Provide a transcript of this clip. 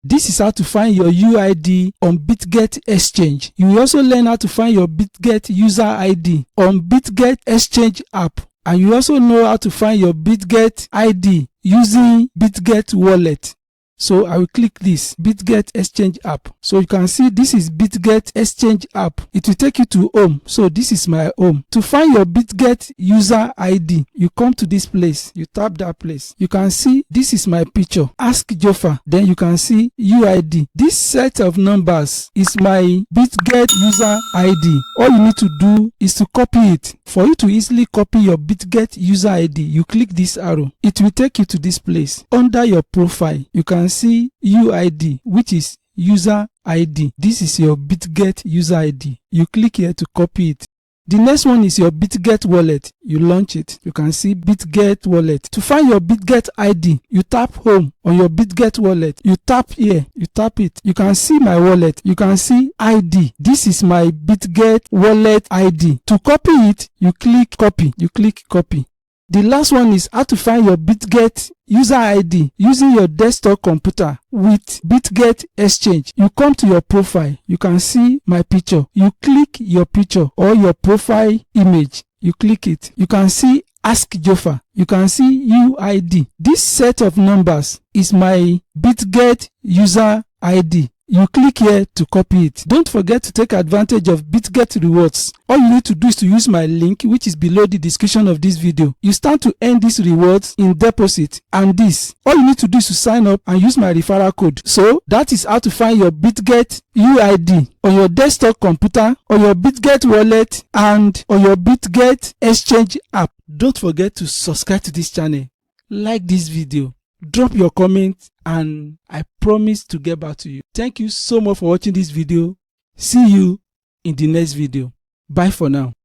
This is how to find your UID on Bitget Exchange. You will also learn how to find your Bitget User ID on Bitget Exchange app. And you also know how to find your Bitget ID using Bitget Wallet. So I will click this Bitget Exchange app. So you can see this is Bitget Exchange app. It will take you to home. So this is my home. To find your Bitget User ID, you come to this place. You tap that place. You can see this is my picture. Ask JOFA. Then you can see UID. This set of numbers is my Bitget User ID. All you need to do is to copy it. For you to easily copy your Bitget User ID, you click this arrow. It will take you to this place. Under your profile, you can see UID, which is User ID. This is your Bitget User ID. You click here to copy it. The next one is your Bitget Wallet. You launch it. You can see Bitget Wallet. To find your Bitget ID, you tap home on your Bitget Wallet. You tap here. You tap it. You can see my wallet. You can see ID. This is my Bitget Wallet ID. To copy it, you click copy. You click copy. The last one is how to find your Bitget User ID using your desktop computer with Bitget Exchange. You come to your profile. You can see my picture. You click your picture or your profile image. You click it. You can see Ask JOFA. You can see UID. This set of numbers is my Bitget User ID. You click here to copy it. Don't forget to take advantage of Bitget rewards. All you need to do is to use my link, which is below the description of this video. You stand to earn these rewards in deposit and this. All you need to do is to sign up and use my referral code. So that is how to find your Bitget UID on your desktop computer, on your Bitget Wallet, and on your Bitget Exchange app. Don't forget to subscribe to this channel, like this video, drop your comment, and I promise to get back to you. Thank you so much for watching this video. See you in the next video. Bye for now.